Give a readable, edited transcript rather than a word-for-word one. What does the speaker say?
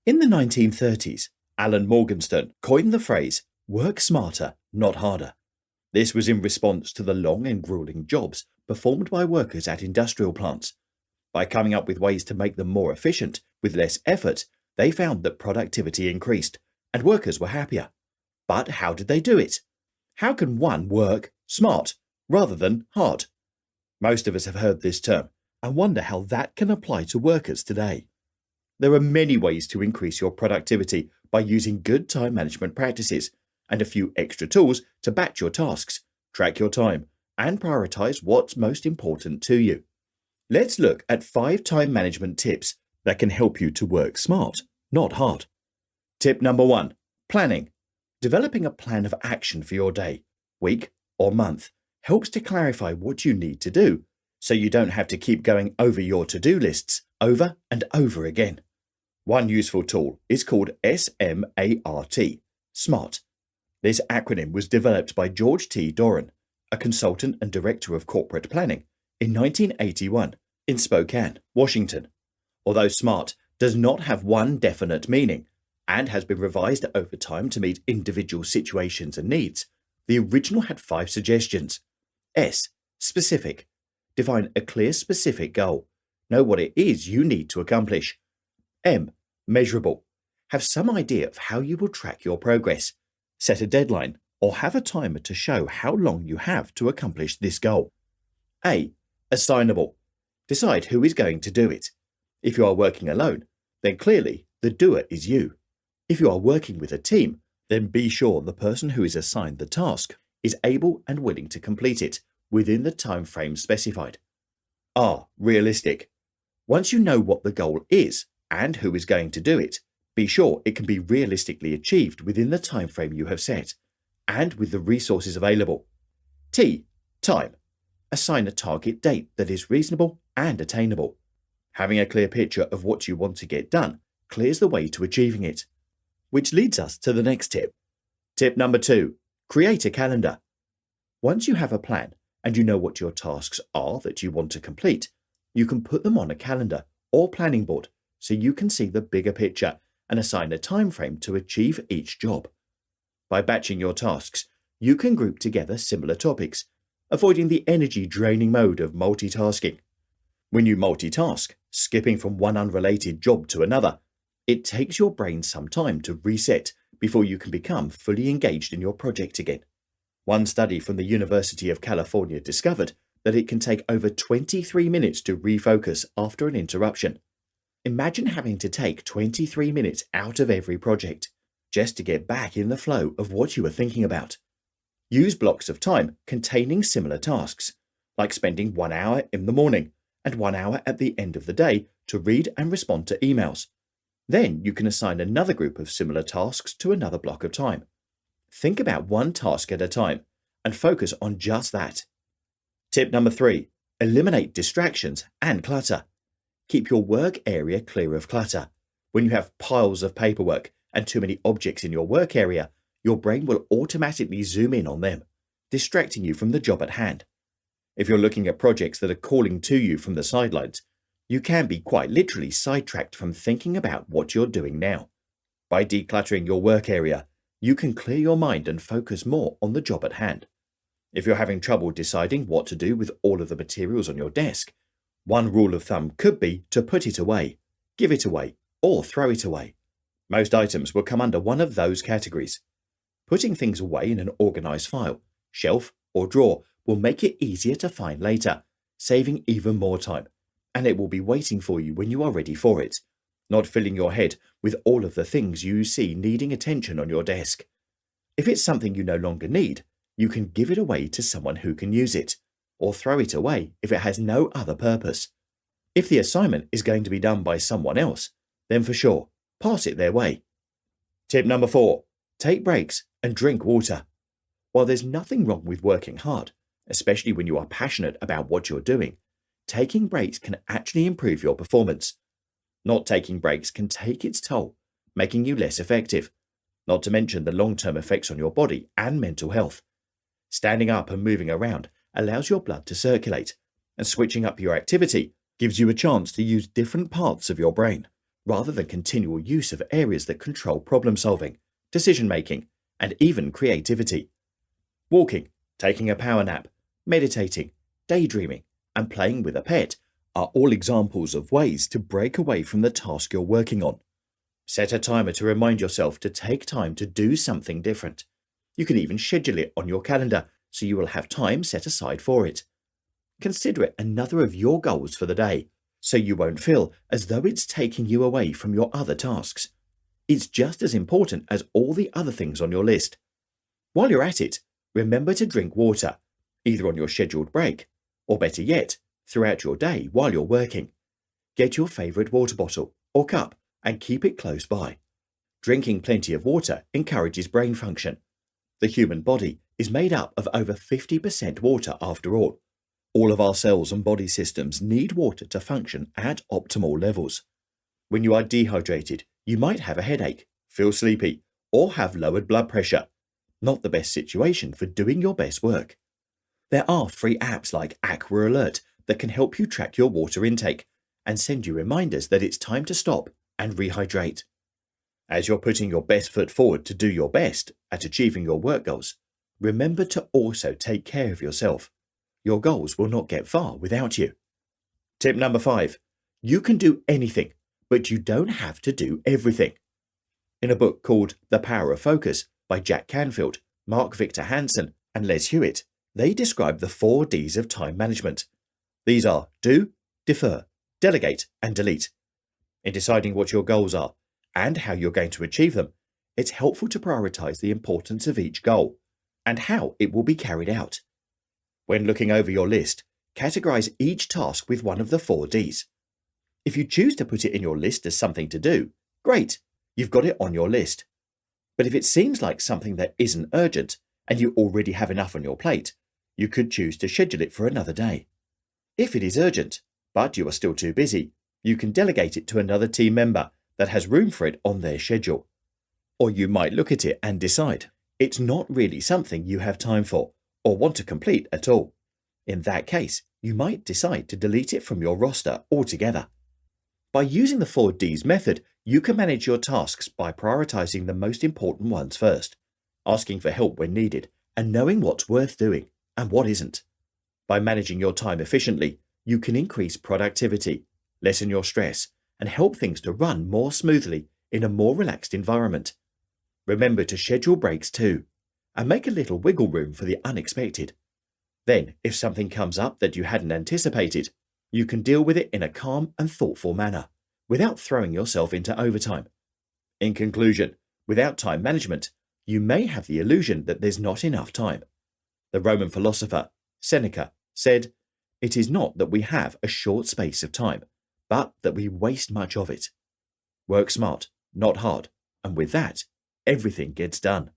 In the 1930s, Alan Morgenstern coined the phrase, "work smarter, not harder." This was in response to the long and grueling jobs performed by workers at industrial plants. By coming up with ways to make them more efficient with less effort, they found that productivity increased and workers were happier. But how did they do it? How can one work smart rather than hard? Most of us have heard this term and wonder how that can apply to workers today. There are many ways to increase your productivity by using good time management practices and a few extra tools to batch your tasks, track your time, and prioritize what's most important to you. Let's look at 5 time management tips that can help you to work smart, not hard. Tip number 1. Planning. Developing a plan of action for your day, week, or month helps to clarify what you need to do, so you don't have to keep going over your to-do lists over and over again. One useful tool is called SMART, SMART. This acronym was developed by George T. Doran, a consultant and director of corporate planning, in 1981 in Spokane, Washington. Although SMART does not have one definite meaning and has been revised over time to meet individual situations and needs, the original had 5 suggestions. S. Specific. Define a clear specific goal. Know what it is you need to accomplish. M. Measurable. Have some idea of how you will track your progress. Set a deadline or have a timer to show how long you have to accomplish this goal. A. Assignable. Decide who is going to do it. If you are working alone, then clearly the doer is you. If you are working with a team, then be sure the person who is assigned the task is able and willing to complete it within the time frame specified. R. Realistic. Once you know what the goal is and who is going to do it, be sure it can be realistically achieved within the time frame you have set and with the resources available. T. Time. Assign a target date that is reasonable and attainable. Having a clear picture of what you want to get done clears the way to achieving it. Which leads us to the next tip. Tip number 2. Create a calendar. Once you have a plan and you know what your tasks are that you want to complete, you can put them on a calendar or planning board so you can see the bigger picture and assign a time frame to achieve each job. By batching your tasks, you can group together similar topics, avoiding the energy-draining mode of multitasking. When you multitask, skipping from one unrelated job to another, it takes your brain some time to reset before you can become fully engaged in your project again. One study from the University of California discovered that it can take over 23 minutes to refocus after an interruption. Imagine having to take 23 minutes out of every project just to get back in the flow of what you were thinking about. Use blocks of time containing similar tasks, like spending 1 hour in the morning and 1 hour at the end of the day to read and respond to emails. Then you can assign another group of similar tasks to another block of time. Think about one task at a time and focus on just that. Tip number 3. Eliminate distractions and clutter. Keep your work area clear of clutter. When you have piles of paperwork and too many objects in your work area, your brain will automatically zoom in on them, distracting you from the job at hand. If you're looking at projects that are calling to you from the sidelines, you can be quite literally sidetracked from thinking about what you're doing now. By decluttering your work area, you can clear your mind and focus more on the job at hand. If you're having trouble deciding what to do with all of the materials on your desk, one rule of thumb could be to put it away, give it away, or throw it away. Most items will come under one of those categories. Putting things away in an organized file, shelf, or drawer will make it easier to find later, saving even more time, and it will be waiting for you when you are ready for it, not filling your head with all of the things you see needing attention on your desk. If it's something you no longer need, you can give it away to someone who can use it, or throw it away if it has no other purpose. If the assignment is going to be done by someone else, then for sure, pass it their way. Tip number 4. Take breaks and drink water. While there's nothing wrong with working hard, especially when you are passionate about what you're doing, taking breaks can actually improve your performance. Not taking breaks can take its toll, making you less effective, not to mention the long-term effects on your body and mental health. Standing up and moving around allows your blood to circulate, and switching up your activity gives you a chance to use different parts of your brain. rather than continual use of areas that control problem solving, decision making, and even creativity. Walking, taking a power nap, meditating, daydreaming, and playing with a pet are all examples of ways to break away from the task you're working on. Set a timer to remind yourself to take time to do something different. You can even schedule it on your calendar so you will have time set aside for it. Consider it another of your goals for the day, so you won't feel as though it's taking you away from your other tasks. It's just as important as all the other things on your list. While you're at it, remember to drink water, either on your scheduled break, or better yet, throughout your day while you're working. Get your favourite water bottle or cup and keep it close by. Drinking plenty of water encourages brain function. The human body is made up of over 50% water after all. All of our cells and body systems need water to function at optimal levels. When you are dehydrated, you might have a headache, feel sleepy, or have lowered blood pressure. Not the best situation for doing your best work. There are free apps like Aqua Alert that can help you track your water intake and send you reminders that it's time to stop and rehydrate. As you're putting your best foot forward to do your best at achieving your work goals, remember to also take care of yourself. Your goals will not get far without you. Tip number 5. You can do anything, but you don't have to do everything. In a book called The Power of Focus by Jack Canfield, Mark Victor Hansen, and Les Hewitt, they describe the 4 Ds of time management. These are do, defer, delegate, and delete. In deciding what your goals are and how you're going to achieve them, it's helpful to prioritize the importance of each goal and how it will be carried out. When looking over your list, categorize each task with one of the 4 Ds. If you choose to put it in your list as something to do, great, you've got it on your list. But if it seems like something that isn't urgent and you already have enough on your plate, you could choose to schedule it for another day. If it is urgent, but you are still too busy, you can delegate it to another team member that has room for it on their schedule. Or you might look at it and decide it's not really something you have time for or want to complete at all. In that case, you might decide to delete it from your roster altogether. By using the 4 Ds method, you can manage your tasks by prioritizing the most important ones first, asking for help when needed, and knowing what's worth doing and what isn't. By managing your time efficiently, you can increase productivity, lessen your stress, and help things to run more smoothly in a more relaxed environment. Remember to schedule breaks too, and make a little wiggle room for the unexpected. Then, if something comes up that you hadn't anticipated, you can deal with it in a calm and thoughtful manner, without throwing yourself into overtime. In conclusion, without time management, you may have the illusion that there's not enough time. The Roman philosopher, Seneca, said, "It is not that we have a short space of time, but that we waste much of it." Work smart, not hard, and with that, everything gets done.